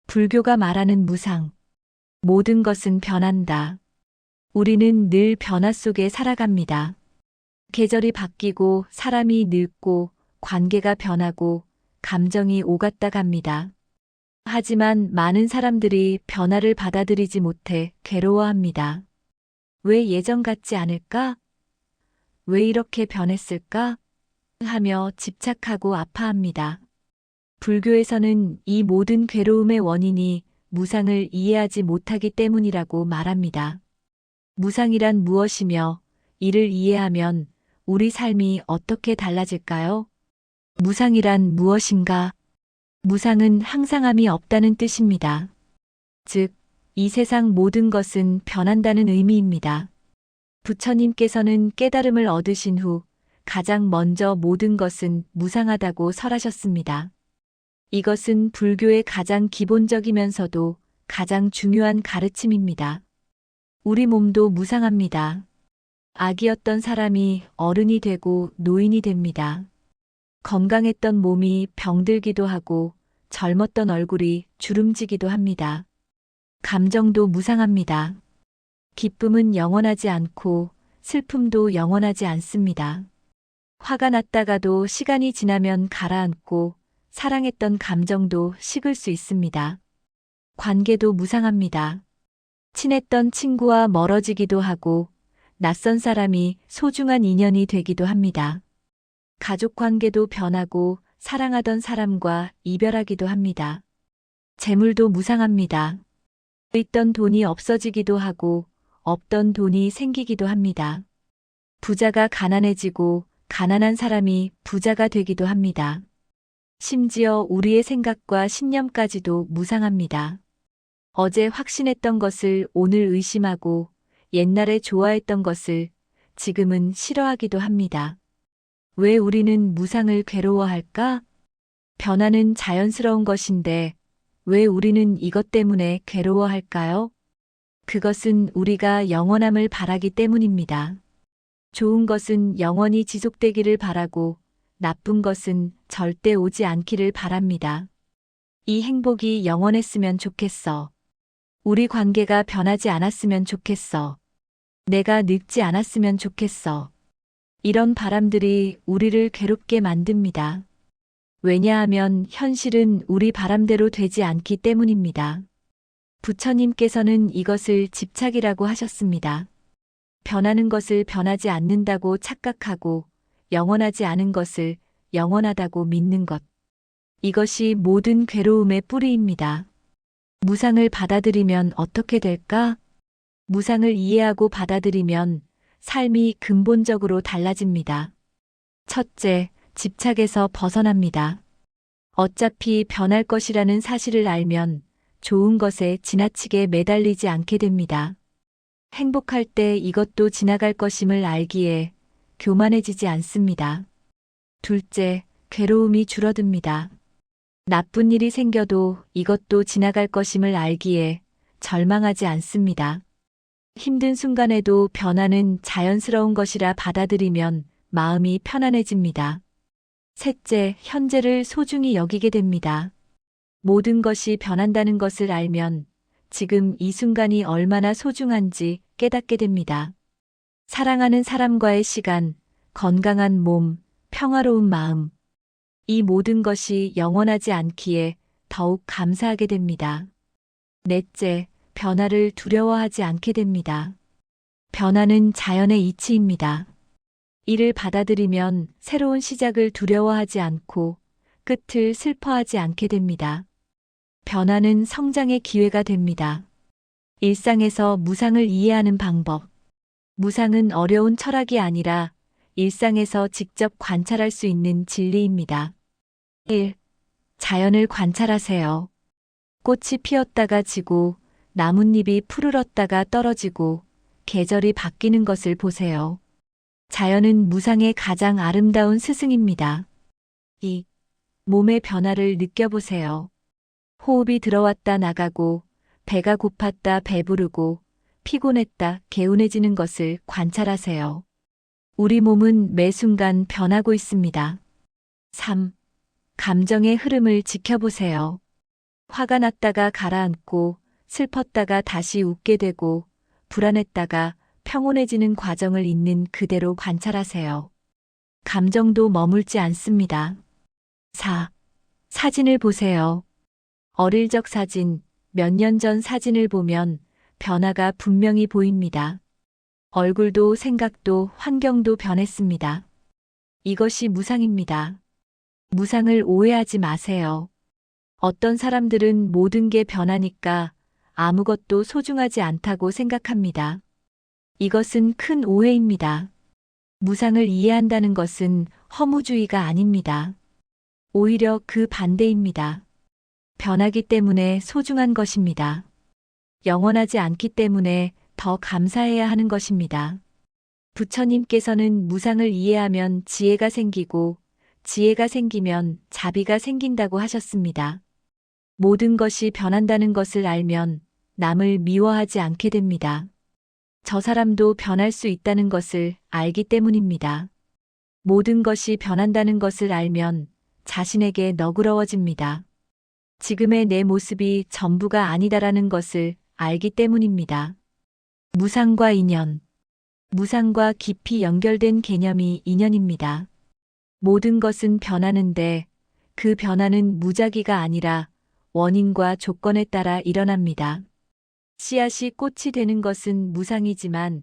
불교가 말하는 무상. 모든 것은 변한다. 우리는 늘 변화 속에 살아갑니다. 계절이 바뀌고 사람이 늙고 관계가 변하고 감정이 오갔다 갑니다. 하지만 많은 사람들이 변화를 받아들이지 못해 괴로워합니다. 왜 예전 같지 않을까? 왜 이렇게 변했을까? 하며 집착하고 아파합니다. 불교에서는 이 모든 괴로움의 원인이 무상을 이해하지 못하기 때문이라고 말합니다. 무상이란 무엇이며 이를 이해하면 우리 삶이 어떻게 달라질까요? 무상이란 무엇인가? 무상은 항상함이 없다는 뜻입니다. 즉, 이 세상 모든 것은 변한다는 의미입니다. 부처님께서는 깨달음을 얻으신 후 가장 먼저 모든 것은 무상하다고 설하셨습니다. 이것은 불교의 가장 기본적이면서도 가장 중요한 가르침입니다. 우리 몸도 무상합니다. 아기였던 사람이 어른이 되고 노인이 됩니다. 건강했던 몸이 병들기도 하고 젊었던 얼굴이 주름지기도 합니다. 감정도 무상합니다. 기쁨은 영원하지 않고 슬픔도 영원하지 않습니다. 화가 났다가도 시간이 지나면 가라앉고 사랑했던 감정도 식을 수 있습니다. 관계도 무상합니다. 친했던 친구와 멀어지기도 하고 낯선 사람이 소중한 인연이 되기도 합니다. 가족 관계도 변하고 사랑하던 사람과 이별하기도 합니다. 재물도 무상합니다. 있던 돈이 없어지기도 하고 없던 돈이 생기기도 합니다. 부자가 가난해지고 가난한 사람이 부자가 되기도 합니다. 심지어 우리의 생각과 신념까지도 무상합니다. 어제 확신했던 것을 오늘 의심하고 옛날에 좋아했던 것을 지금은 싫어하기도 합니다. 왜 우리는 무상을 괴로워할까? 변화는 자연스러운 것인데 왜 우리는 이것 때문에 괴로워할까요? 그것은 우리가 영원함을 바라기 때문입니다. 좋은 것은 영원히 지속되기를 바라고 나쁜 것은 절대 오지 않기를 바랍니다. 이 행복이 영원했으면 좋겠어. 우리 관계가 변하지 않았으면 좋겠어. 내가 늙지 않았으면 좋겠어. 이런 바람들이 우리를 괴롭게 만듭니다. 왜냐하면 현실은 우리 바람대로 되지 않기 때문입니다. 부처님께서는 이것을 집착이라고 하셨습니다. 변하는 것을 변하지 않는다고 착각하고 영원하지 않은 것을 영원하다고 믿는 것. 이것이 모든 괴로움의 뿌리입니다. 무상을 받아들이면 어떻게 될까? 무상을 이해하고 받아들이면 삶이 근본적으로 달라집니다. 첫째, 집착에서 벗어납니다. 어차피 변할 것이라는 사실을 알면 좋은 것에 지나치게 매달리지 않게 됩니다. 행복할 때 이것도 지나갈 것임을 알기에 교만해지지 않습니다. 둘째, 괴로움이 줄어듭니다. 나쁜 일이 생겨도 이것도 지나갈 것임을 알기에 절망하지 않습니다. 힘든 순간에도 변화는 자연스러운 것이라 받아들이면 마음이 편안해집니다. 셋째, 현재를 소중히 여기게 됩니다. 모든 것이 변한다는 것을 알면 지금 이 순간이 얼마나 소중한지 깨닫게 됩니다. 사랑하는 사람과의 시간, 건강한 몸, 평화로운 마음. 이 모든 것이 영원하지 않기에 더욱 감사하게 됩니다. 넷째, 변화를 두려워하지 않게 됩니다. 변화는 자연의 이치입니다. 이를 받아들이면 새로운 시작을 두려워하지 않고 끝을 슬퍼하지 않게 됩니다. 변화는 성장의 기회가 됩니다. 일상에서 무상을 이해하는 방법. 무상은 어려운 철학이 아니라 일상에서 직접 관찰할 수 있는 진리입니다. 1. 자연을 관찰하세요. 꽃이 피었다가 지고 나뭇잎이 푸르렀다가 떨어지고 계절이 바뀌는 것을 보세요. 자연은 무상의 가장 아름다운 스승입니다. 2. 몸의 변화를 느껴보세요. 호흡이 들어왔다 나가고 배가 고팠다 배부르고 피곤했다 개운해지는 것을 관찰하세요. 우리 몸은 매 순간 변하고 있습니다. 3. 감정의 흐름을 지켜보세요. 화가 났다가 가라앉고 슬펐다가 다시 웃게 되고 불안했다가 평온해지는 과정을 있는 그대로 관찰하세요. 감정도 머물지 않습니다. 4. 사진을 보세요. 어릴 적 사진, 몇 년 전 사진을 보면 변화가 분명히 보입니다. 얼굴도 생각도 환경도 변했습니다. 이것이 무상입니다. 무상을 오해하지 마세요. 어떤 사람들은 모든 게 변하니까 아무것도 소중하지 않다고 생각합니다. 이것은 큰 오해입니다. 무상을 이해한다는 것은 허무주의가 아닙니다. 오히려 그 반대입니다. 변하기 때문에 소중한 것입니다. 영원하지 않기 때문에 더 감사해야 하는 것입니다. 부처님께서는 무상을 이해하면 지혜가 생기고 지혜가 생기면 자비가 생긴다고 하셨습니다. 모든 것이 변한다는 것을 알면 남을 미워하지 않게 됩니다. 저 사람도 변할 수 있다는 것을 알기 때문입니다. 모든 것이 변한다는 것을 알면 자신에게 너그러워집니다. 지금의 내 모습이 전부가 아니다라는 것을 알기 때문입니다. 무상과 인연. 무상과 깊이 연결된 개념이 인연입니다. 모든 것은 변하는데 그 변화는 무작위가 아니라 원인과 조건에 따라 일어납니다. 씨앗이 꽃이 되는 것은 무상이지만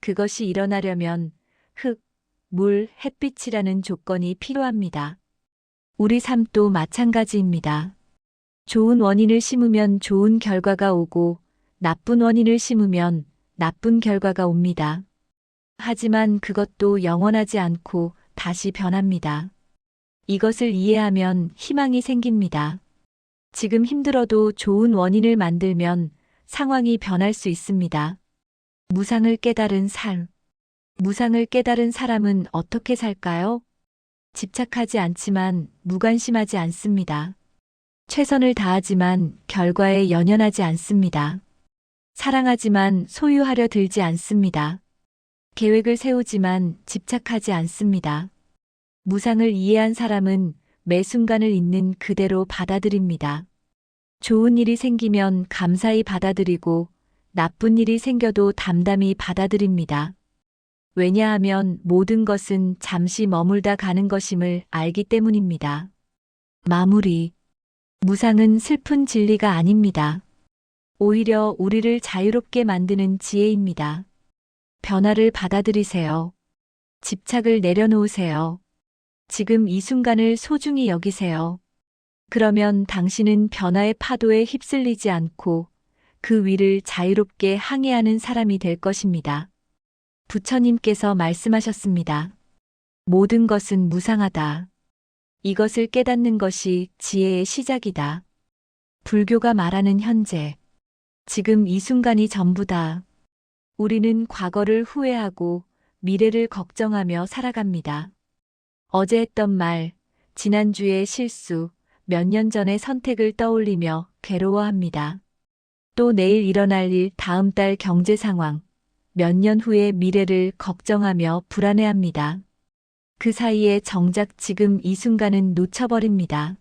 그것이 일어나려면 흙, 물, 햇빛이라는 조건이 필요합니다. 우리 삶도 마찬가지입니다. 좋은 원인을 심으면 좋은 결과가 오고 나쁜 원인을 심으면 나쁜 결과가 옵니다. 하지만 그것도 영원하지 않고 다시 변합니다. 이것을 이해하면 희망이 생깁니다. 지금 힘들어도 좋은 원인을 만들면 상황이 변할 수 있습니다. 무상을 깨달은 삶. 무상을 깨달은 사람은 어떻게 살까요? 집착하지 않지만 무관심하지 않습니다. 최선을 다하지만 결과에 연연하지 않습니다. 사랑하지만 소유하려 들지 않습니다. 계획을 세우지만 집착하지 않습니다. 무상을 이해한 사람은 매 순간을 있는 그대로 받아들입니다. 좋은 일이 생기면 감사히 받아들이고 나쁜 일이 생겨도 담담히 받아들입니다. 왜냐하면 모든 것은 잠시 머물다 가는 것임을 알기 때문입니다. 마무리. 무상은 슬픈 진리가 아닙니다. 오히려 우리를 자유롭게 만드는 지혜입니다. 변화를 받아들이세요. 집착을 내려놓으세요. 지금 이 순간을 소중히 여기세요. 그러면 당신은 변화의 파도에 휩쓸리지 않고 그 위를 자유롭게 항해하는 사람이 될 것입니다. 부처님께서 말씀하셨습니다. 모든 것은 무상하다. 이것을 깨닫는 것이 지혜의 시작이다. 불교가 말하는 현재. 지금 이 순간이 전부다. 우리는 과거를 후회하고 미래를 걱정하며 살아갑니다. 어제 했던 말, 지난주의 실수, 몇 년 전의 선택을 떠올리며 괴로워합니다. 또 내일 일어날 일, 다음 달 경제 상황, 몇 년 후의 미래를 걱정하며 불안해합니다. 그 사이에 정작 지금 이 순간은 놓쳐버립니다.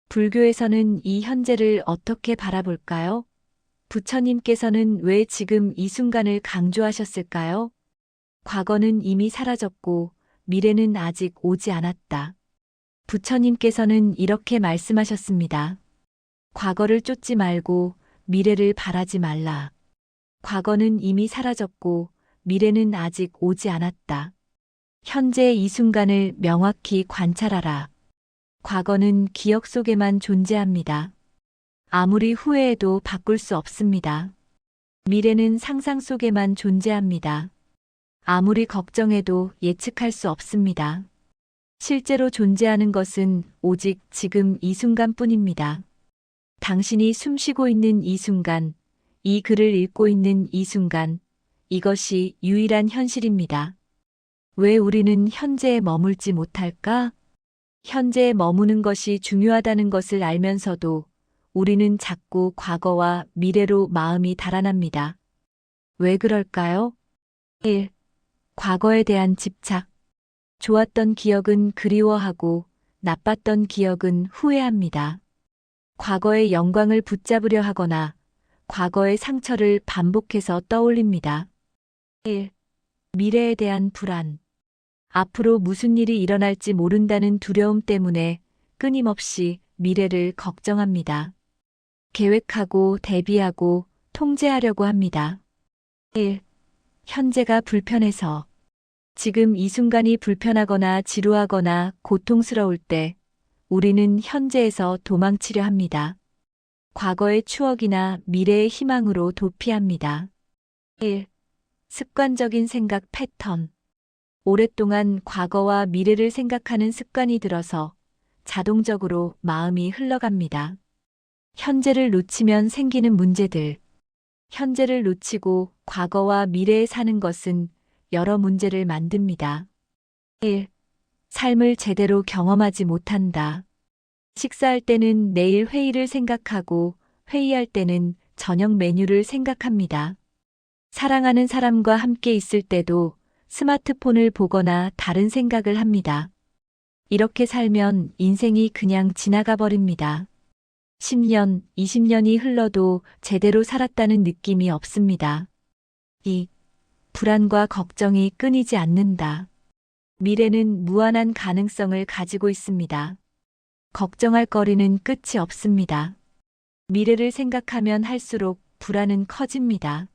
불교에서는 이 현재를 어떻게 바라볼까요? 부처님께서는 왜 지금 이 순간을 강조하셨을까요? 과거는 이미 사라졌고 미래는 아직 오지 않았다. 부처님께서는 이렇게 말씀하셨습니다. 과거를 쫓지 말고 미래를 바라지 말라. 과거는 이미 사라졌고 미래는 아직 오지 않았다. 현재의 이 순간을 명확히 관찰하라. 과거는 기억 속에만 존재합니다. 아무리 후회해도 바꿀 수 없습니다. 미래는 상상 속에만 존재합니다. 아무리 걱정해도 예측할 수 없습니다. 실제로 존재하는 것은 오직 지금 이 순간뿐입니다. 당신이 숨쉬고 있는 이 순간, 이 글을 읽고 있는 이 순간, 이것이 유일한 현실입니다. 왜 우리는 현재에 머물지 못할까? 현재에 머무는 것이 중요하다는 것을 알면서도 우리는 자꾸 과거와 미래로 마음이 달아납니다. 왜 그럴까요? 1. 과거에 대한 집착. 좋았던 기억은 그리워하고 나빴던 기억은 후회합니다. 과거의 영광을 붙잡으려 하거나 과거의 상처를 반복해서 떠올립니다. 1. 미래에 대한 불안. 앞으로 무슨 일이 일어날지 모른다는 두려움 때문에 끊임없이 미래를 걱정합니다. 계획하고 대비하고 통제하려고 합니다. 1. 현재가 불편해서. 지금 이 순간이 불편하거나 지루하거나 고통스러울 때 우리는 현재에서 도망치려 합니다. 과거의 추억이나 미래의 희망으로 도피합니다. 1. 습관적인 생각 패턴. 오랫동안 과거와 미래를 생각하는 습관이 들어서 자동적으로 마음이 흘러갑니다. 현재를 놓치면 생기는 문제들. 현재를 놓치고 과거와 미래에 사는 것은 여러 문제를 만듭니다. 1. 삶을 제대로 경험하지 못한다. 식사할 때는 내일 회의를 생각하고 회의할 때는 저녁 메뉴를 생각합니다. 사랑하는 사람과 함께 있을 때도 스마트폰을 보거나 다른 생각을 합니다. 이렇게 살면 인생이 그냥 지나가 버립니다. 10년, 20년이 흘러도 제대로 살았다는 느낌이 없습니다. 2. 불안과 걱정이 끊이지 않는다. 미래는 무한한 가능성을 가지고 있습니다. 걱정할 거리는 끝이 없습니다. 미래를 생각하면 할수록 불안은 커집니다.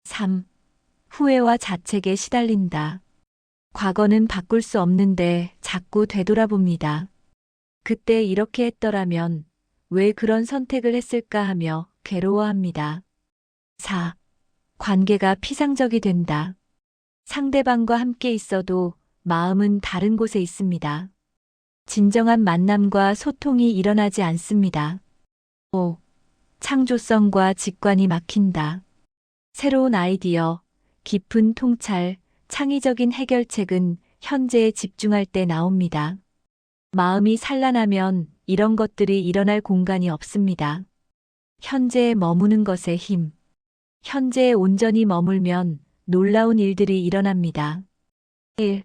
3. 후회와 자책에 시달린다. 과거는 바꿀 수 없는데 자꾸 되돌아봅니다. 그때 이렇게 했더라면 왜 그런 선택을 했을까 하며 괴로워합니다. 4. 관계가 피상적이 된다. 상대방과 함께 있어도 마음은 다른 곳에 있습니다. 진정한 만남과 소통이 일어나지 않습니다. 5. 창조성과 직관이 막힌다. 새로운 아이디어, 깊은 통찰, 창의적인 해결책은 현재에 집중할 때 나옵니다. 마음이 산란하면 이런 것들이 일어날 공간이 없습니다. 현재에 머무는 것의 힘. 현재에 온전히 머물면 놀라운 일들이 일어납니다. 1.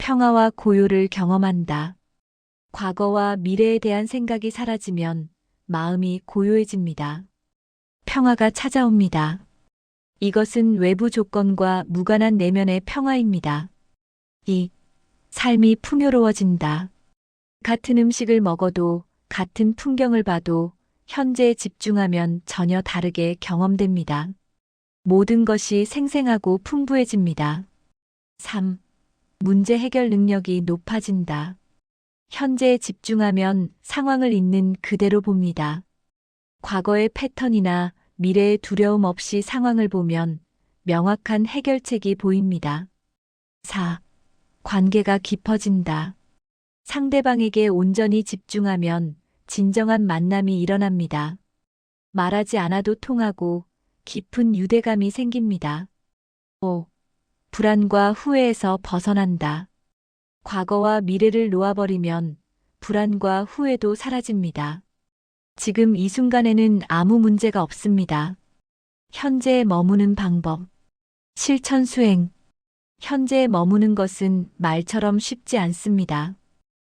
평화와 고요를 경험한다. 과거와 미래에 대한 생각이 사라지면 마음이 고요해집니다. 평화가 찾아옵니다. 이것은 외부 조건과 무관한 내면의 평화입니다. 2. 삶이 풍요로워진다. 같은 음식을 먹어도 같은 풍경을 봐도 현재에 집중하면 전혀 다르게 경험됩니다. 모든 것이 생생하고 풍부해집니다. 3. 문제 해결 능력이 높아진다. 현재에 집중하면 상황을 있는 그대로 봅니다. 과거의 패턴이나 미래의 두려움 없이 상황을 보면 명확한 해결책이 보입니다. 4. 관계가 깊어진다. 상대방에게 온전히 집중하면 진정한 만남이 일어납니다. 말하지 않아도 통하고 깊은 유대감이 생깁니다. 5. 불안과 후회에서 벗어난다. 과거와 미래를 놓아버리면 불안과 후회도 사라집니다. 지금 이 순간에는 아무 문제가 없습니다. 현재에 머무는 방법. 실천 수행. 현재에 머무는 것은 말처럼 쉽지 않습니다.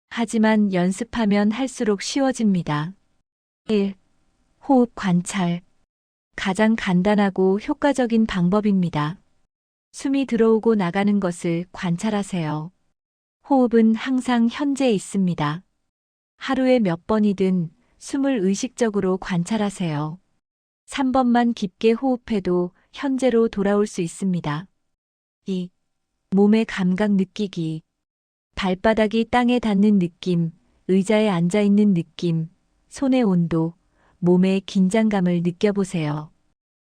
하지만 연습하면 할수록 쉬워집니다. 1. 호흡 관찰. 가장 간단하고 효과적인 방법입니다. 숨이 들어오고 나가는 것을 관찰하세요. 호흡은 항상 현재에 있습니다. 하루에 몇 번이든 숨을 의식적으로 관찰하세요. 3번만 깊게 호흡해도 현재로 돌아올 수 있습니다. 2. 몸의 감각 느끼기. 발바닥이 땅에 닿는 느낌, 의자에 앉아 있는 느낌, 손의 온도, 몸의 긴장감을 느껴보세요.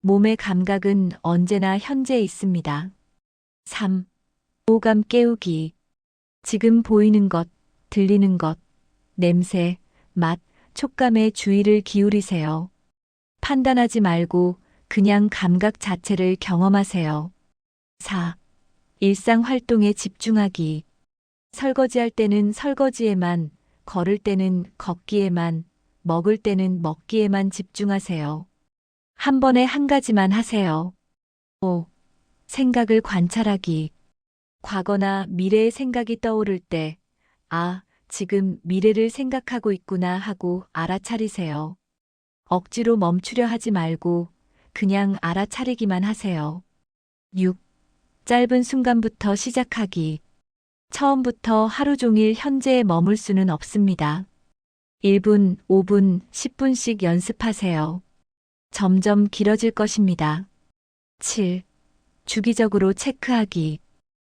몸의 감각은 언제나 현재에 있습니다. 3. 오감 깨우기. 지금 보이는 것, 들리는 것, 냄새, 맛, 촉감에 주의를 기울이세요. 판단하지 말고 그냥 감각 자체를 경험하세요. 4. 일상 활동에 집중하기. 설거지할 때는 설거지에만, 걸을 때는 걷기에만, 먹을 때는 먹기에만 집중하세요. 한 번에 한 가지만 하세요. 5. 생각을 관찰하기. 과거나 미래의 생각이 떠오를 때, 아, 지금 미래를 생각하고 있구나 하고 알아차리세요. 억지로 멈추려 하지 말고 그냥 알아차리기만 하세요. 6. 짧은 순간부터 시작하기. 처음부터 하루 종일 현재에 머물 수는 없습니다. 1분, 5분, 10분씩 연습하세요. 점점 길어질 것입니다. 7. 주기적으로 체크하기.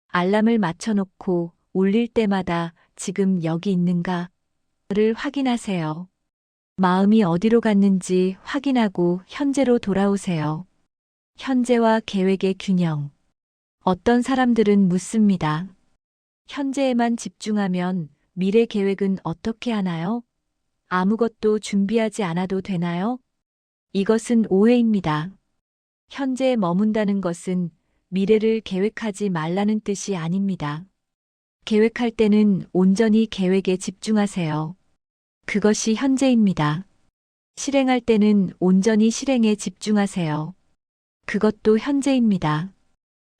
알람을 맞춰놓고 울릴 때마다 지금 여기 있는가를 확인하세요. 마음이 어디로 갔는지 확인하고 현재로 돌아오세요. 현재와 계획의 균형. 어떤 사람들은 묻습니다. 현재에만 집중하면 미래 계획은 어떻게 하나요? 아무것도 준비하지 않아도 되나요? 이것은 오해입니다. 현재에 머문다는 것은 미래를 계획하지 말라는 뜻이 아닙니다. 계획할 때는 온전히 계획에 집중하세요. 그것이 현재입니다. 실행할 때는 온전히 실행에 집중하세요. 그것도 현재입니다.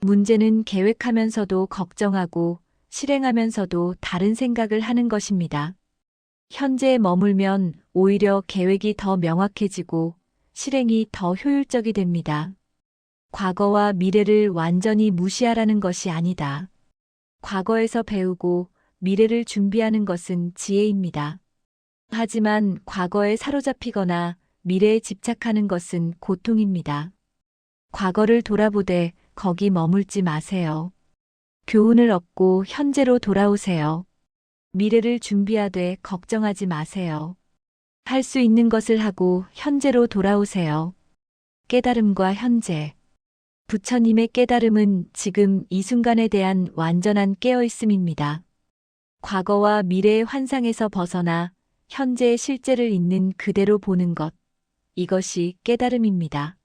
문제는 계획하면서도 걱정하고 실행하면서도 다른 생각을 하는 것입니다. 현재에 머물면 오히려 계획이 더 명확해지고 실행이 더 효율적이 됩니다. 과거와 미래를 완전히 무시하라는 것이 아니다. 과거에서 배우고 미래를 준비하는 것은 지혜입니다. 하지만 과거에 사로잡히거나 미래에 집착하는 것은 고통입니다. 과거를 돌아보되 거기 머물지 마세요. 교훈을 얻고 현재로 돌아오세요. 미래를 준비하되 걱정하지 마세요. 할 수 있는 것을 하고 현재로 돌아오세요. 깨달음과 현재. 부처님의 깨달음은 지금 이 순간에 대한 완전한 깨어있음입니다. 과거와 미래의 환상에서 벗어나 현재의 실제를 있는 그대로 보는 것. 이것이 깨달음입니다.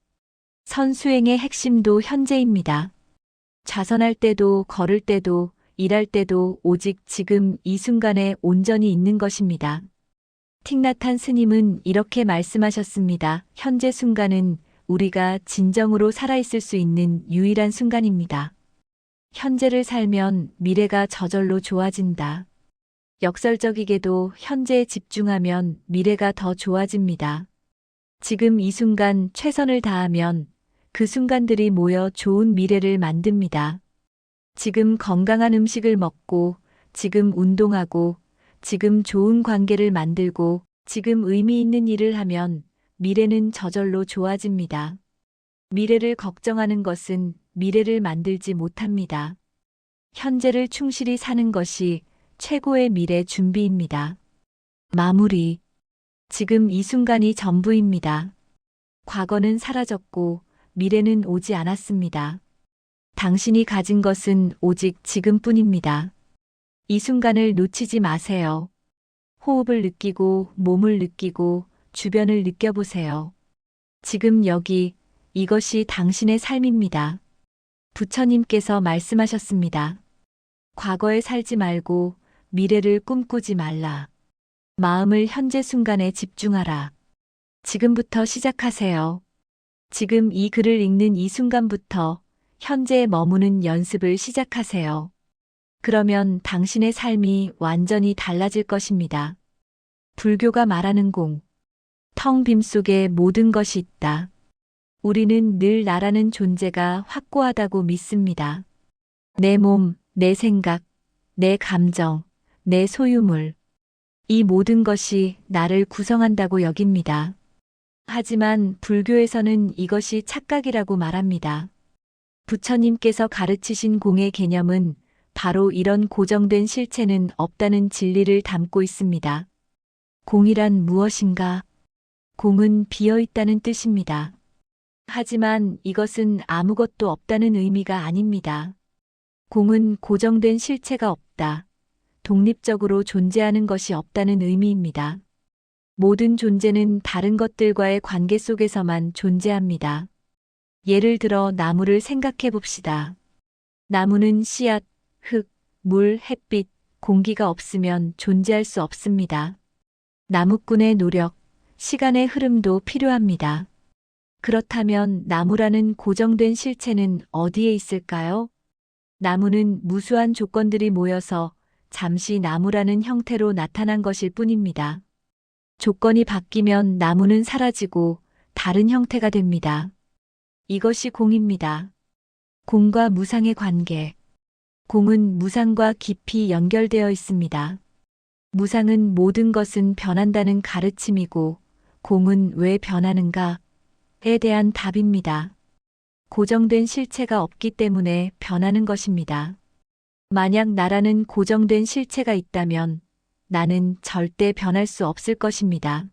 선수행의 핵심도 현재입니다. 좌선할 때도 걸을 때도 일할 때도 오직 지금 이 순간에 온전히 있는 것입니다. 틱나탄 스님은 이렇게 말씀하셨습니다. 현재 순간은 우리가 진정으로 살아있을 수 있는 유일한 순간입니다. 현재를 살면 미래가 저절로 좋아진다. 역설적이게도 현재에 집중하면 미래가 더 좋아집니다. 지금 이 순간 최선을 다하면 그 순간들이 모여 좋은 미래를 만듭니다. 지금 건강한 음식을 먹고, 지금 운동하고, 지금 좋은 관계를 만들고, 지금 의미 있는 일을 하면 미래는 저절로 좋아집니다. 미래를 걱정하는 것은 미래를 만들지 못합니다. 현재를 충실히 사는 것이 최고의 미래 준비입니다. 마무리. 지금 이 순간이 전부입니다. 과거는 사라졌고 미래는 오지 않았습니다. 당신이 가진 것은 오직 지금뿐입니다. 이 순간을 놓치지 마세요. 호흡을 느끼고 몸을 느끼고 주변을 느껴보세요. 지금 여기 이것이 당신의 삶입니다. 부처님께서 말씀하셨습니다. 과거에 살지 말고 미래를 꿈꾸지 말라. 마음을 현재 순간에 집중하라. 지금부터 시작하세요. 지금 이 글을 읽는 이 순간부터 현재에 머무는 연습을 시작하세요. 그러면 당신의 삶이 완전히 달라질 것입니다. 불교가 말하는 공. 텅 빔 속에 모든 것이 있다. 우리는 늘 나라는 존재가 확고하다고 믿습니다. 내 몸, 내 생각, 내 감정, 내 소유물. 이 모든 것이 나를 구성한다고 여깁니다. 하지만 불교에서는 이것이 착각이라고 말합니다. 부처님께서 가르치신 공의 개념은 바로 이런 고정된 실체는 없다는 진리를 담고 있습니다. 공이란 무엇인가? 공은 비어있다는 뜻입니다. 하지만 이것은 아무것도 없다는 의미가 아닙니다. 공은 고정된 실체가 없다. 독립적으로 존재하는 것이 없다는 의미입니다. 모든 존재는 다른 것들과의 관계 속에서만 존재합니다. 예를 들어 나무를 생각해 봅시다. 나무는 씨앗, 흙, 물, 햇빛, 공기가 없으면 존재할 수 없습니다. 나무꾼의 노력, 시간의 흐름도 필요합니다. 그렇다면 나무라는 고정된 실체는 어디에 있을까요? 나무는 무수한 조건들이 모여서 잠시 나무라는 형태로 나타난 것일 뿐입니다. 조건이 바뀌면 나무는 사라지고 다른 형태가 됩니다. 이것이 공입니다. 공과 무상의 관계. 공은 무상과 깊이 연결되어 있습니다. 무상은 모든 것은 변한다는 가르침이고, 공은 왜 변하는가에 대한 답입니다. 고정된 실체가 없기 때문에 변하는 것입니다. 만약 나라는 고정된 실체가 있다면 나는 절대 변할 수 없을 것입니다.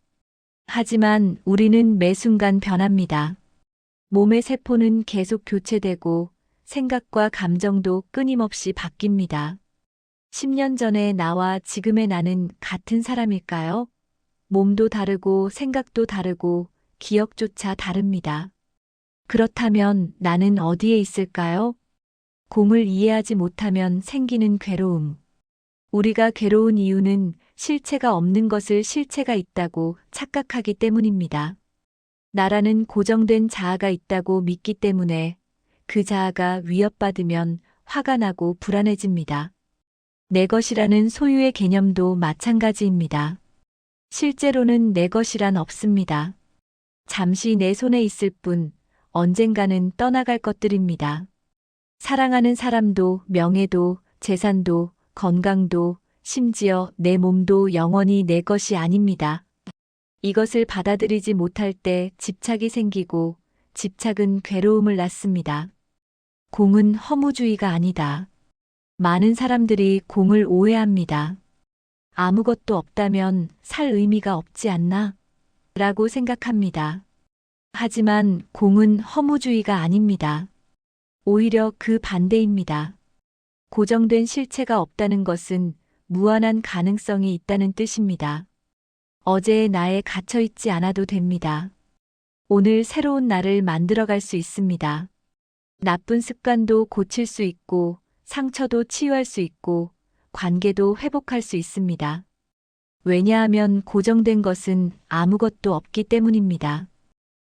하지만 우리는 매 순간 변합니다. 몸의 세포는 계속 교체되고 생각과 감정도 끊임없이 바뀝니다. 10년 전의 나와 지금의 나는 같은 사람일까요? 몸도 다르고 생각도 다르고 기억조차 다릅니다. 그렇다면 나는 어디에 있을까요? 공을 이해하지 못하면 생기는 괴로움. 우리가 괴로운 이유는 실체가 없는 것을 실체가 있다고 착각하기 때문입니다. 나라는 고정된 자아가 있다고 믿기 때문에 그 자아가 위협받으면 화가 나고 불안해집니다. 내 것이라는 소유의 개념도 마찬가지입니다. 실제로는 내 것이란 없습니다. 잠시 내 손에 있을 뿐 언젠가는 떠나갈 것들입니다. 사랑하는 사람도 명예도 재산도 건강도 심지어 내 몸도 영원히 내 것이 아닙니다. 이것을 받아들이지 못할 때 집착이 생기고 집착은 괴로움을 낳습니다. 공은 허무주의가 아니다. 많은 사람들이 공을 오해합니다. 아무것도 없다면 살 의미가 없지 않나? 라고 생각합니다. 하지만 공은 허무주의가 아닙니다. 오히려 그 반대입니다. 고정된 실체가 없다는 것은 무한한 가능성이 있다는 뜻입니다. 어제의 나에 갇혀 있지 않아도 됩니다. 오늘 새로운 나를 만들어갈 수 있습니다. 나쁜 습관도 고칠 수 있고, 상처도 치유할 수 있고, 관계도 회복할 수 있습니다. 왜냐하면 고정된 것은 아무것도 없기 때문입니다.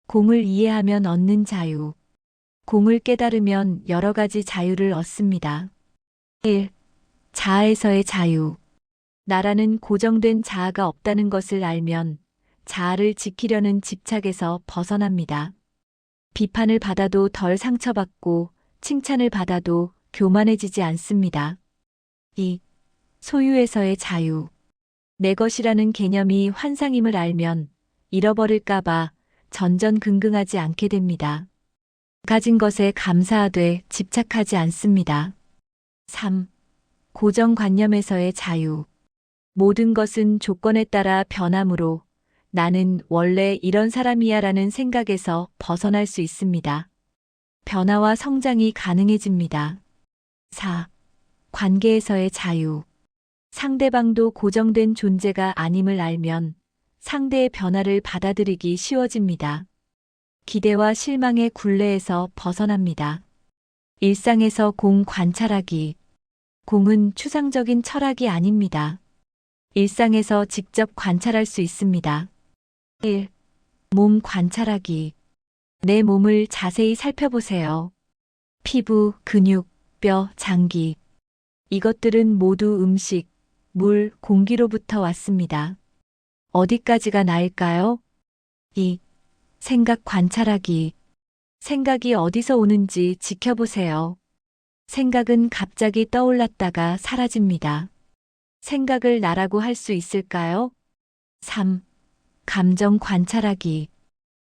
공을 이해하면 얻는 자유. 공을 깨달으면 여러 가지 자유를 얻습니다. 1. 자아에서의 자유. 나라는 고정된 자아가 없다는 것을 알면 자아를 지키려는 집착에서 벗어납니다. 비판을 받아도 덜 상처받고 칭찬을 받아도 교만해지지 않습니다. 2. 소유에서의 자유. 내 것이라는 개념이 환상임을 알면 잃어버릴까봐 전전긍긍하지 않게 됩니다. 가진 것에 감사하되 집착하지 않습니다. 3. 고정관념에서의 자유. 모든 것은 조건에 따라 변하므로 나는 원래 이런 사람이야 라는 생각에서 벗어날 수 있습니다. 변화와 성장이 가능해집니다. 4. 관계에서의 자유. 상대방도 고정된 존재가 아님을 알면 상대의 변화를 받아들이기 쉬워집니다. 기대와 실망의 굴레에서 벗어납니다. 일상에서 공 관찰하기. 공은 추상적인 철학이 아닙니다. 일상에서 직접 관찰할 수 있습니다. 1. 몸 관찰하기. 내 몸을 자세히 살펴보세요. 피부, 근육, 뼈, 장기. 이것들은 모두 음식, 물, 공기로부터 왔습니다. 어디까지가 나일까요? 2. 생각 관찰하기. 생각이 어디서 오는지 지켜보세요. 생각은 갑자기 떠올랐다가 사라집니다. 생각을 나라고 할 수 있을까요? 3. 감정 관찰하기.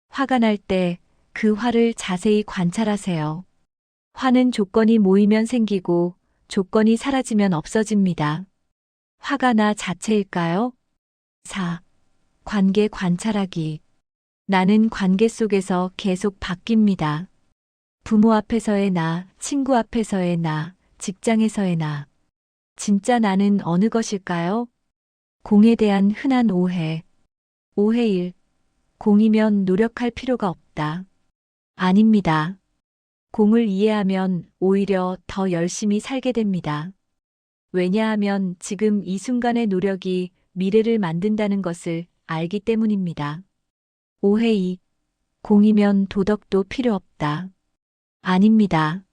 화가 날 때 그 화를 자세히 관찰하세요. 화는 조건이 모이면 생기고 조건이 사라지면 없어집니다. 화가 나 자체일까요? 4. 관계 관찰하기. 나는 관계 속에서 계속 바뀝니다. 부모 앞에서의 나, 친구 앞에서의 나, 직장에서의 나. 진짜 나는 어느 것일까요? 공에 대한 흔한 오해. 오해 1. 공이면 노력할 필요가 없다. 아닙니다. 공을 이해하면 오히려 더 열심히 살게 됩니다. 왜냐하면 지금 이 순간의 노력이 미래를 만든다는 것을 알기 때문입니다. 오해 2. 공이면 도덕도 필요 없다. 아닙니다.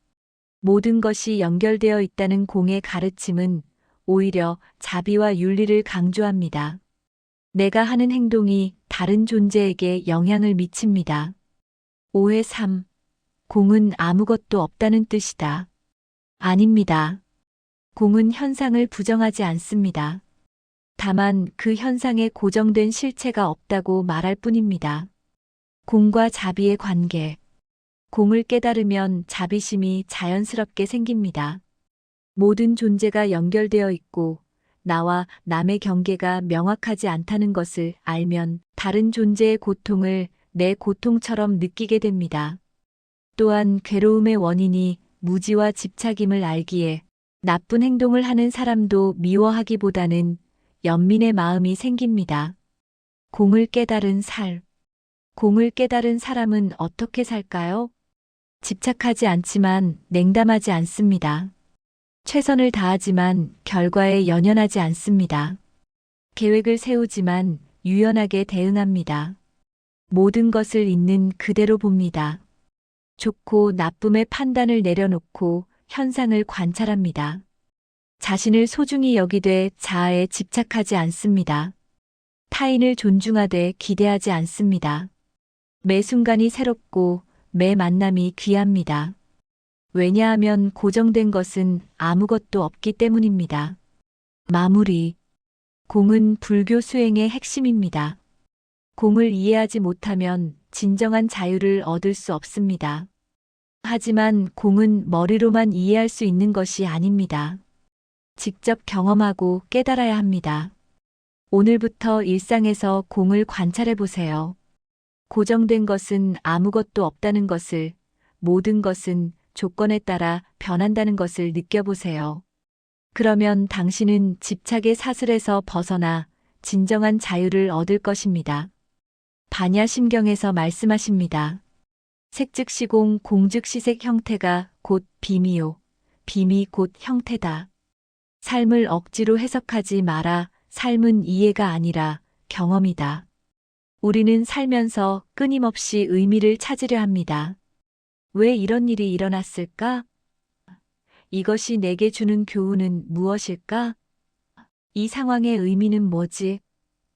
모든 것이 연결되어 있다는 공의 가르침은 오히려 자비와 윤리를 강조합니다. 내가 하는 행동이 다른 존재에게 영향을 미칩니다. 오해 3. 공은 아무것도 없다는 뜻이다. 아닙니다. 공은 현상을 부정하지 않습니다. 다만 그 현상에 고정된 실체가 없다고 말할 뿐입니다. 공과 자비의 관계. 공을 깨달으면 자비심이 자연스럽게 생깁니다. 모든 존재가 연결되어 있고 나와 남의 경계가 명확하지 않다는 것을 알면 다른 존재의 고통을 내 고통처럼 느끼게 됩니다. 또한 괴로움의 원인이 무지와 집착임을 알기에 나쁜 행동을 하는 사람도 미워하기보다는 연민의 마음이 생깁니다. 공을 깨달은 삶. 공을 깨달은 사람은 어떻게 살까요? 집착하지 않지만 냉담하지 않습니다. 최선을 다하지만 결과에 연연하지 않습니다. 계획을 세우지만 유연하게 대응합니다. 모든 것을 있는 그대로 봅니다. 좋고 나쁨의 판단을 내려놓고 현상을 관찰합니다. 자신을 소중히 여기되 자아에 집착하지 않습니다. 타인을 존중하되 기대하지 않습니다. 매 순간이 새롭고 매 만남이 귀합니다. 왜냐하면 고정된 것은 아무것도 없기 때문입니다. 마무리. 공은 불교 수행의 핵심입니다. 공을 이해하지 못하면 진정한 자유를 얻을 수 없습니다. 하지만 공은 머리로만 이해할 수 있는 것이 아닙니다. 직접 경험하고 깨달아야 합니다. 오늘부터 일상에서 공을 관찰해 보세요. 고정된 것은 아무것도 없다는 것을, 모든 것은 조건에 따라 변한다는 것을 느껴보세요. 그러면 당신은 집착의 사슬에서 벗어나 진정한 자유를 얻을 것입니다. 반야심경에서 말씀하십니다. 색즉시공, 공즉시색, 형태가 곧 비미요. 빔이 곧 형태다. 삶을 억지로 해석하지 마라. 삶은 이해가 아니라 경험이다. 우리는 살면서 끊임없이 의미를 찾으려 합니다. 왜 이런 일이 일어났을까? 이것이 내게 주는 교훈은 무엇일까? 이 상황의 의미는 뭐지?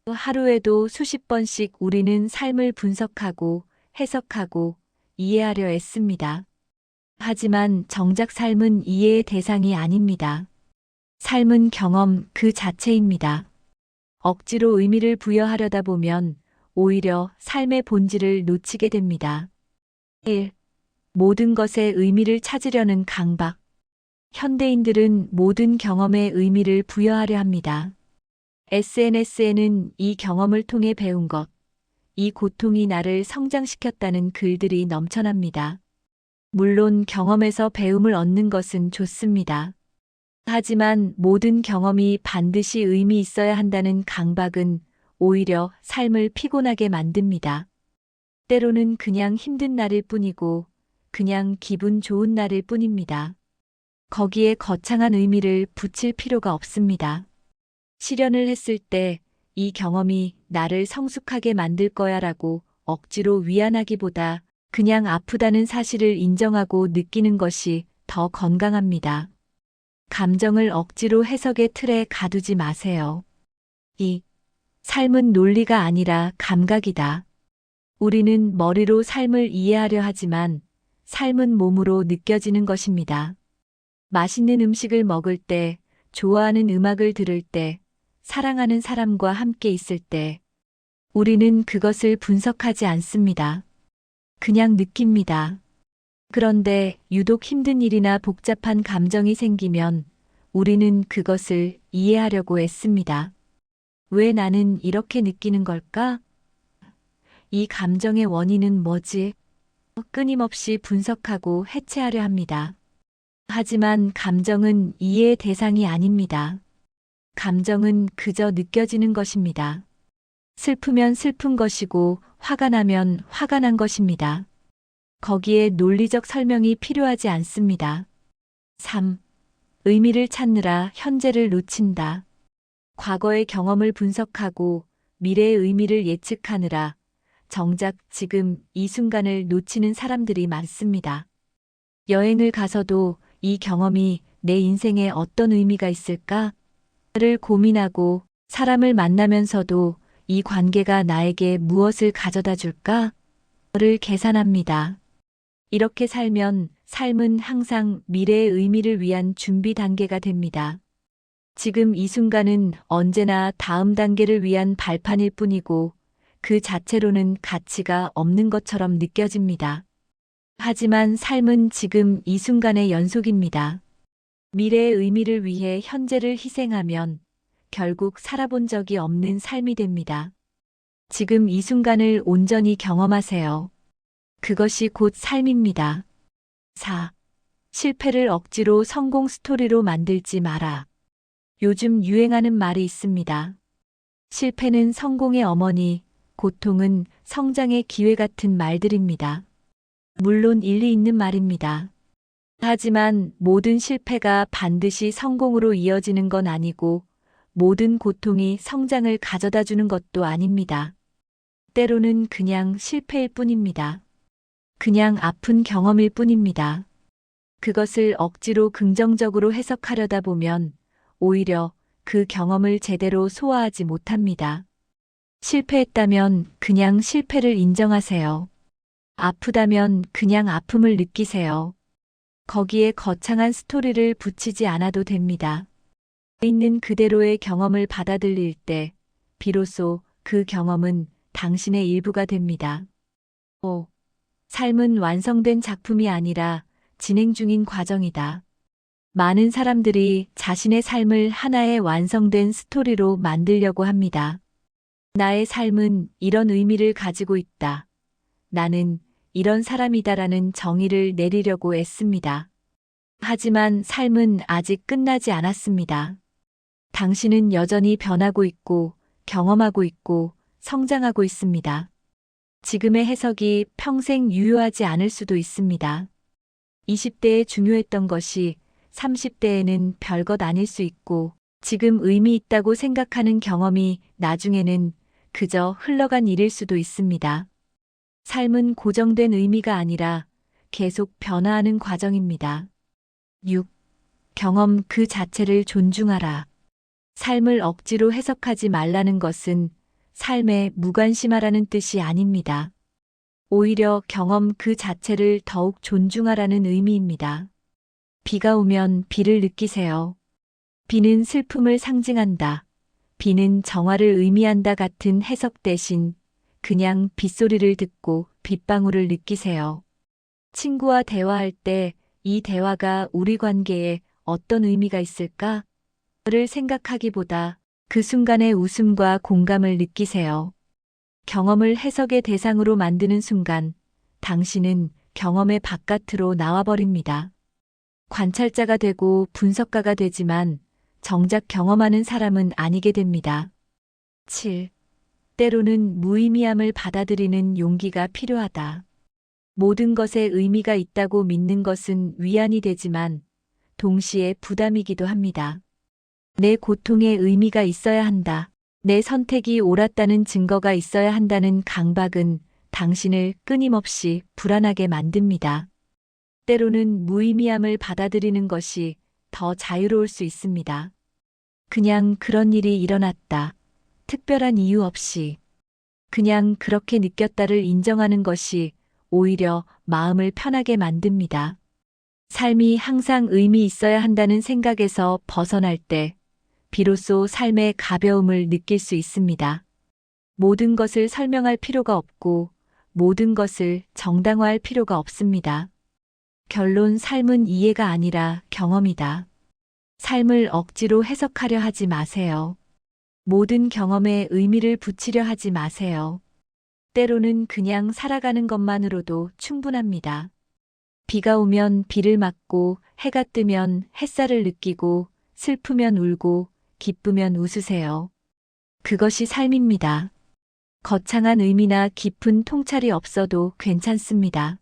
하루에도 수십 번씩 우리는 삶을 분석하고 해석하고 이해하려 애씁니다. 하지만 정작 삶은 이해의 대상이 아닙니다. 삶은 경험 그 자체입니다. 억지로 의미를 부여하려다 보면 오히려 삶의 본질을 놓치게 됩니다. 1. 모든 것에 의미를 찾으려는 강박. 현대인들은 모든 경험에 의미를 부여하려 합니다. SNS에는 이 경험을 통해 배운 것, 이 고통이 나를 성장시켰다는 글들이 넘쳐납니다. 물론 경험에서 배움을 얻는 것은 좋습니다. 하지만 모든 경험이 반드시 의미 있어야 한다는 강박은 오히려 삶을 피곤하게 만듭니다. 때로는 그냥 힘든 날일 뿐이고 그냥 기분 좋은 날일 뿐입니다. 거기에 거창한 의미를 붙일 필요가 없습니다. 실현을 했을 때 이 경험이 나를 성숙하게 만들 거야라고 억지로 위안하기보다 그냥 아프다는 사실을 인정하고 느끼는 것이 더 건강합니다. 감정을 억지로 해석의 틀에 가두지 마세요. 2. 삶은 논리가 아니라 감각이다. 우리는 머리로 삶을 이해하려 하지만 삶은 몸으로 느껴지는 것입니다. 맛있는 음식을 먹을 때, 좋아하는 음악을 들을 때, 사랑하는 사람과 함께 있을 때, 우리는 그것을 분석하지 않습니다. 그냥 느낍니다. 그런데 유독 힘든 일이나 복잡한 감정이 생기면 우리는 그것을 이해하려고 애씁니다. 왜 나는 이렇게 느끼는 걸까? 이 감정의 원인은 뭐지? 끊임없이 분석하고 해체하려 합니다. 하지만 감정은 이해의 대상이 아닙니다. 감정은 그저 느껴지는 것입니다. 슬프면 슬픈 것이고 화가 나면 화가 난 것입니다. 거기에 논리적 설명이 필요하지 않습니다. 3. 의미를 찾느라 현재를 놓친다. 과거의 경험을 분석하고 미래의 의미를 예측하느라 정작 지금 이 순간을 놓치는 사람들이 많습니다. 여행을 가서도 이 경험이 내 인생에 어떤 의미가 있을까? 를 고민하고 사람을 만나면서도 이 관계가 나에게 무엇을 가져다 줄까? 를 계산합니다. 이렇게 살면 삶은 항상 미래의 의미를 위한 준비 단계가 됩니다. 지금 이 순간은 언제나 다음 단계를 위한 발판일 뿐이고 그 자체로는 가치가 없는 것처럼 느껴집니다. 하지만 삶은 지금 이 순간의 연속입니다. 미래의 의미를 위해 현재를 희생하면 결국 살아본 적이 없는 삶이 됩니다. 지금 이 순간을 온전히 경험하세요. 그것이 곧 삶입니다. 4. 실패를 억지로 성공 스토리로 만들지 마라. 요즘 유행하는 말이 있습니다. 실패는 성공의 어머니, 고통은 성장의 기회 같은 말들입니다. 물론 일리 있는 말입니다. 하지만 모든 실패가 반드시 성공으로 이어지는 건 아니고 모든 고통이 성장을 가져다 주는 것도 아닙니다. 때로는 그냥 실패일 뿐입니다. 그냥 아픈 경험일 뿐입니다. 그것을 억지로 긍정적으로 해석하려다 보면 오히려 그 경험을 제대로 소화하지 못합니다. 실패했다면 그냥 실패를 인정하세요. 아프다면 그냥 아픔을 느끼세요. 거기에 거창한 스토리를 붙이지 않아도 됩니다. 있는 그대로의 경험을 받아들일 때 비로소 그 경험은 당신의 일부가 됩니다. 5. 삶은 완성된 작품이 아니라 진행 중인 과정이다. 많은 사람들이 자신의 삶을 하나의 완성된 스토리로 만들려고 합니다. 나의 삶은 이런 의미를 가지고 있다. 나는 이런 사람이다라는 정의를 내리려고 애씁니다. 하지만 삶은 아직 끝나지 않았습니다. 당신은 여전히 변하고 있고, 경험하고 있고, 성장하고 있습니다. 지금의 해석이 평생 유효하지 않을 수도 있습니다. 20대에 중요했던 것이 30대에는 별것 아닐 수 있고, 지금 의미 있다고 생각하는 경험이 나중에는 그저 흘러간 일일 수도 있습니다. 삶은 고정된 의미가 아니라 계속 변화하는 과정입니다. 6. 경험 그 자체를 존중하라. 삶을 억지로 해석하지 말라는 것은 삶에 무관심하라는 뜻이 아닙니다. 오히려 경험 그 자체를 더욱 존중하라는 의미입니다. 비가 오면 비를 느끼세요. 비는 슬픔을 상징한다. 비는 정화를 의미한다 같은 해석 대신 그냥 빗소리를 듣고 빗방울을 느끼세요. 친구와 대화할 때 이 대화가 우리 관계에 어떤 의미가 있을까? 를 생각하기보다 그 순간의 웃음과 공감을 느끼세요. 경험을 해석의 대상으로 만드는 순간 당신은 경험의 바깥으로 나와버립니다. 관찰자가 되고 분석가가 되지만 정작 경험하는 사람은 아니게 됩니다. 7. 때로는 무의미함을 받아들이는 용기가 필요하다. 모든 것에 의미가 있다고 믿는 것은 위안이 되지만 동시에 부담이기도 합니다. 내 고통에 의미가 있어야 한다. 내 선택이 옳았다는 증거가 있어야 한다는 강박은 당신을 끊임없이 불안하게 만듭니다. 때로는 무의미함을 받아들이는 것이 더 자유로울 수 있습니다. 그냥 그런 일이 일어났다. 특별한 이유 없이. 그냥 그렇게 느꼈다를 인정하는 것이 오히려 마음을 편하게 만듭니다. 삶이 항상 의미 있어야 한다는 생각에서 벗어날 때 비로소 삶의 가벼움을 느낄 수 있습니다. 모든 것을 설명할 필요가 없고 모든 것을 정당화할 필요가 없습니다. 결론 삶은 이해가 아니라 경험이다. 삶을 억지로 해석하려 하지 마세요. 모든 경험에 의미를 붙이려 하지 마세요. 때로는 그냥 살아가는 것만으로도 충분합니다. 비가 오면 비를 맞고 해가 뜨면 햇살을 느끼고 슬프면 울고 기쁘면 웃으세요. 그것이 삶입니다. 거창한 의미나 깊은 통찰이 없어도 괜찮습니다.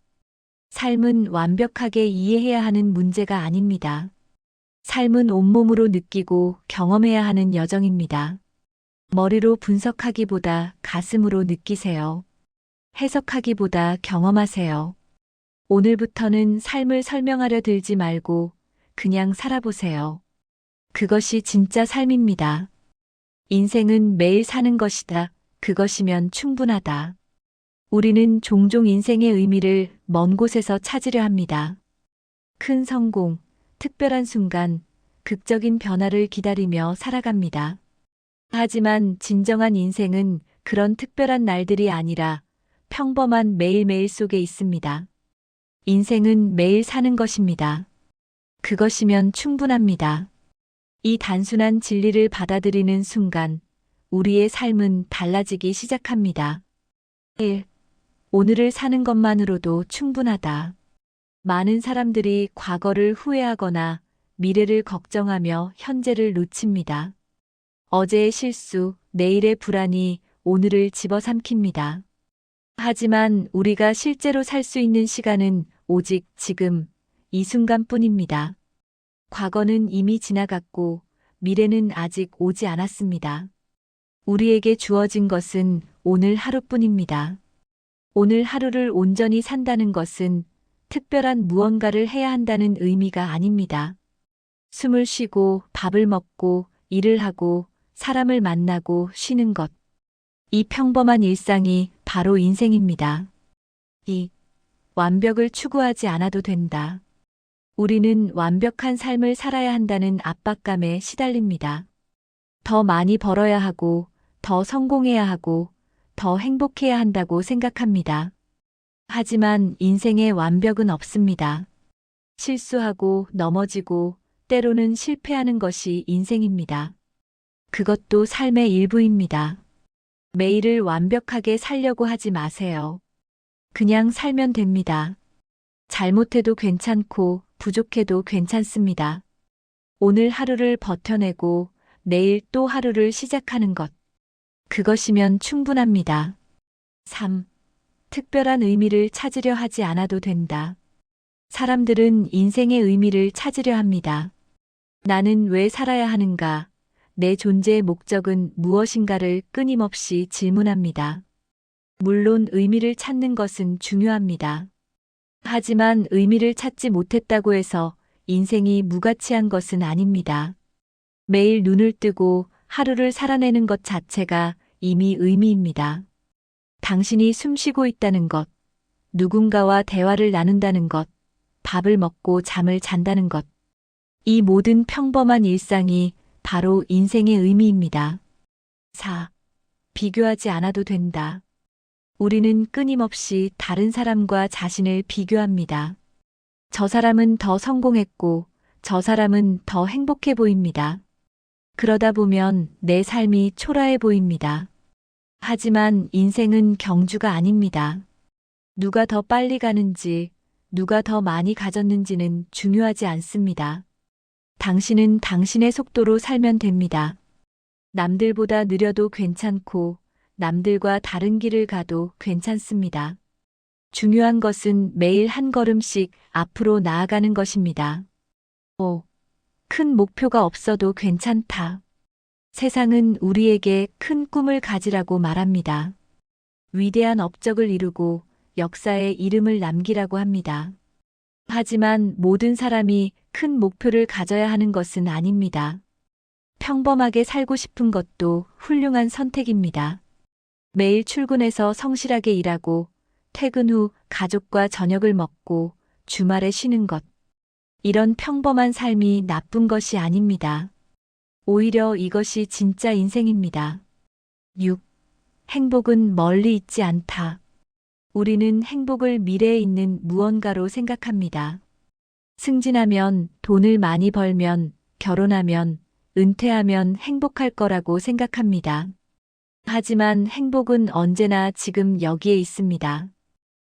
삶은 완벽하게 이해해야 하는 문제가 아닙니다. 삶은 온몸으로 느끼고 경험해야 하는 여정입니다. 머리로 분석하기보다 가슴으로 느끼세요. 해석하기보다 경험하세요. 오늘부터는 삶을 설명하려 들지 말고 그냥 살아보세요. 그것이 진짜 삶입니다. 인생은 매일 사는 것이다. 그것이면 충분하다. 우리는 종종 인생의 의미를 먼 곳에서 찾으려 합니다. 큰 성공, 특별한 순간, 극적인 변화를 기다리며 살아갑니다. 하지만 진정한 인생은 그런 특별한 날들이 아니라 평범한 매일매일 속에 있습니다. 인생은 매일 사는 것입니다. 그것이면 충분합니다. 이 단순한 진리를 받아들이는 순간 우리의 삶은 달라지기 시작합니다. 1. 오늘을 사는 것만으로도 충분하다. 많은 사람들이 과거를 후회하거나 미래를 걱정하며 현재를 놓칩니다. 어제의 실수, 내일의 불안이 오늘을 집어삼킵니다. 하지만 우리가 실제로 살 수 있는 시간은 오직 지금, 이 순간뿐입니다. 과거는 이미 지나갔고 미래는 아직 오지 않았습니다. 우리에게 주어진 것은 오늘 하루뿐입니다. 오늘 하루를 온전히 산다는 것은 특별한 무언가를 해야 한다는 의미가 아닙니다. 숨을 쉬고 밥을 먹고 일을 하고 사람을 만나고 쉬는 것. 이 평범한 일상이 바로 인생입니다. 2. 완벽을 추구하지 않아도 된다. 우리는 완벽한 삶을 살아야 한다는 압박감에 시달립니다. 더 많이 벌어야 하고, 더 성공해야 하고, 더 행복해야 한다고 생각합니다. 하지만 인생에 완벽은 없습니다. 실수하고 넘어지고 때로는 실패하는 것이 인생입니다. 그것도 삶의 일부입니다. 매일을 완벽하게 살려고 하지 마세요. 그냥 살면 됩니다. 잘못해도 괜찮고 부족해도 괜찮습니다. 오늘 하루를 버텨내고 내일 또 하루를 시작하는 것. 그것이면 충분합니다. 3. 특별한 의미를 찾으려 하지 않아도 된다. 사람들은 인생의 의미를 찾으려 합니다. 나는 왜 살아야 하는가? 내 존재의 목적은 무엇인가를 끊임없이 질문합니다. 물론 의미를 찾는 것은 중요합니다. 하지만 의미를 찾지 못했다고 해서 인생이 무가치한 것은 아닙니다. 매일 눈을 뜨고 하루를 살아내는 것 자체가 이미 의미입니다. 당신이 숨쉬고 있다는 것, 누군가와 대화를 나눈다는 것, 밥을 먹고 잠을 잔다는 것. 이 모든 평범한 일상이 바로 인생의 의미입니다. 4. 비교하지 않아도 된다. 우리는 끊임없이 다른 사람과 자신을 비교합니다. 저 사람은 더 성공했고, 저 사람은 더 행복해 보입니다. 그러다 보면 내 삶이 초라해 보입니다. 하지만 인생은 경주가 아닙니다. 누가 더 빨리 가는지, 누가 더 많이 가졌는지는 중요하지 않습니다. 당신은 당신의 속도로 살면 됩니다. 남들보다 느려도 괜찮고, 남들과 다른 길을 가도 괜찮습니다. 중요한 것은 매일 한 걸음씩 앞으로 나아가는 것입니다. 5. 큰 목표가 없어도 괜찮다. 세상은 우리에게 큰 꿈을 가지라고 말합니다. 위대한 업적을 이루고 역사에 이름을 남기라고 합니다. 하지만 모든 사람이 큰 목표를 가져야 하는 것은 아닙니다. 평범하게 살고 싶은 것도 훌륭한 선택입니다. 매일 출근해서 성실하게 일하고 퇴근 후 가족과 저녁을 먹고 주말에 쉬는 것. 이런 평범한 삶이 나쁜 것이 아닙니다. 오히려 이것이 진짜 인생입니다. 6. 행복은 멀리 있지 않다. 우리는 행복을 미래에 있는 무언가로 생각합니다. 승진하면, 돈을 많이 벌면, 결혼하면, 은퇴하면 행복할 거라고 생각합니다. 하지만 행복은 언제나 지금 여기에 있습니다.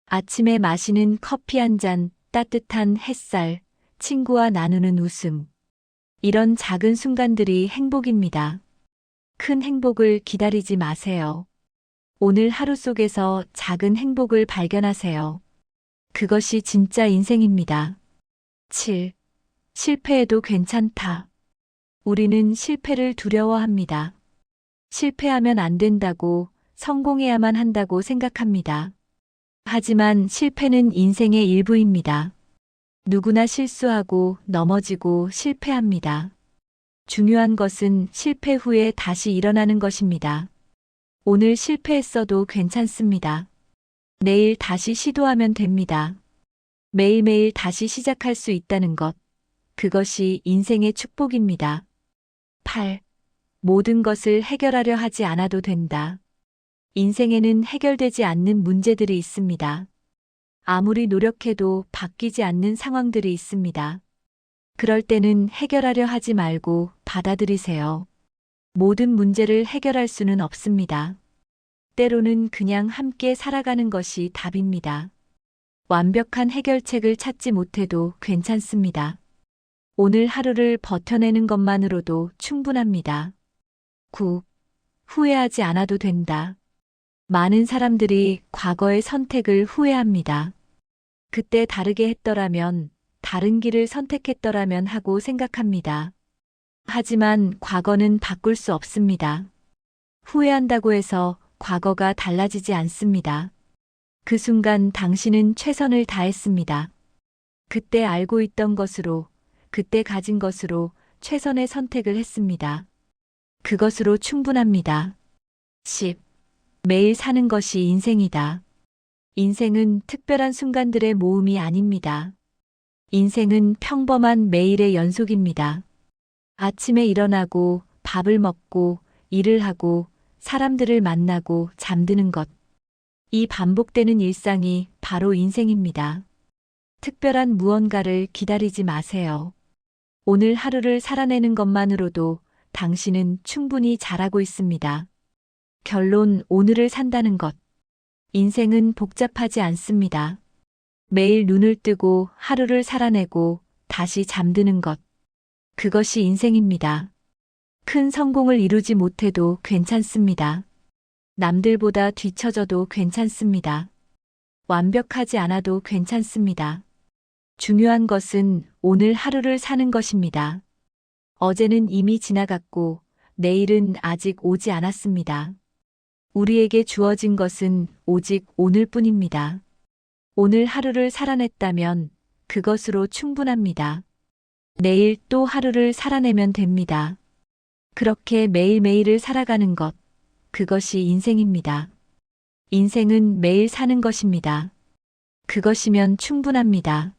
아침에 마시는 커피 한 잔, 따뜻한 햇살, 친구와 나누는 웃음. 이런 작은 순간들이 행복입니다. 큰 행복을 기다리지 마세요. 오늘 하루 속에서 작은 행복을 발견하세요. 그것이 진짜 인생입니다. 7. 실패해도 괜찮다. 우리는 실패를 두려워합니다. 실패하면 안 된다고, 성공해야만 한다고 생각합니다. 하지만 실패는 인생의 일부입니다. 누구나 실수하고 넘어지고 실패합니다. 중요한 것은 실패 후에 다시 일어나는 것입니다. 오늘 실패했어도 괜찮습니다. 내일 다시 시도하면 됩니다. 매일매일 다시 시작할 수 있다는 것. 그것이 인생의 축복입니다. 8. 모든 것을 해결하려 하지 않아도 된다. 인생에는 해결되지 않는 문제들이 있습니다. 아무리 노력해도 바뀌지 않는 상황들이 있습니다. 그럴 때는 해결하려 하지 말고 받아들이세요. 모든 문제를 해결할 수는 없습니다. 때로는 그냥 함께 살아가는 것이 답입니다. 완벽한 해결책을 찾지 못해도 괜찮습니다. 오늘 하루를 버텨내는 것만으로도 충분합니다. 9. 후회하지 않아도 된다. 많은 사람들이 과거의 선택을 후회합니다. 그때 다르게 했더라면, 다른 길을 선택했더라면 하고 생각합니다. 하지만 과거는 바꿀 수 없습니다. 후회한다고 해서 과거가 달라지지 않습니다. 그 순간 당신은 최선을 다했습니다. 그때 알고 있던 것으로, 그때 가진 것으로 최선의 선택을 했습니다. 그것으로 충분합니다. 10. 매일 사는 것이 인생이다. 인생은 특별한 순간들의 모음이 아닙니다. 인생은 평범한 매일의 연속입니다. 아침에 일어나고 밥을 먹고 일을 하고 사람들을 만나고 잠드는 것. 이 반복되는 일상이 바로 인생입니다. 특별한 무언가를 기다리지 마세요. 오늘 하루를 살아내는 것만으로도 당신은 충분히 잘하고 있습니다. 결론, 오늘을 산다는 것. 인생은 복잡하지 않습니다. 매일 눈을 뜨고 하루를 살아내고 다시 잠드는 것. 그것이 인생입니다. 큰 성공을 이루지 못해도 괜찮습니다. 남들보다 뒤처져도 괜찮습니다. 완벽하지 않아도 괜찮습니다. 중요한 것은 오늘 하루를 사는 것입니다. 어제는 이미 지나갔고 내일은 아직 오지 않았습니다. 우리에게 주어진 것은 오직 오늘뿐입니다. 오늘 하루를 살아냈다면 그것으로 충분합니다. 내일 또 하루를 살아내면 됩니다. 그렇게 매일매일을 살아가는 것, 그것이 인생입니다. 인생은 매일 사는 것입니다. 그것이면 충분합니다.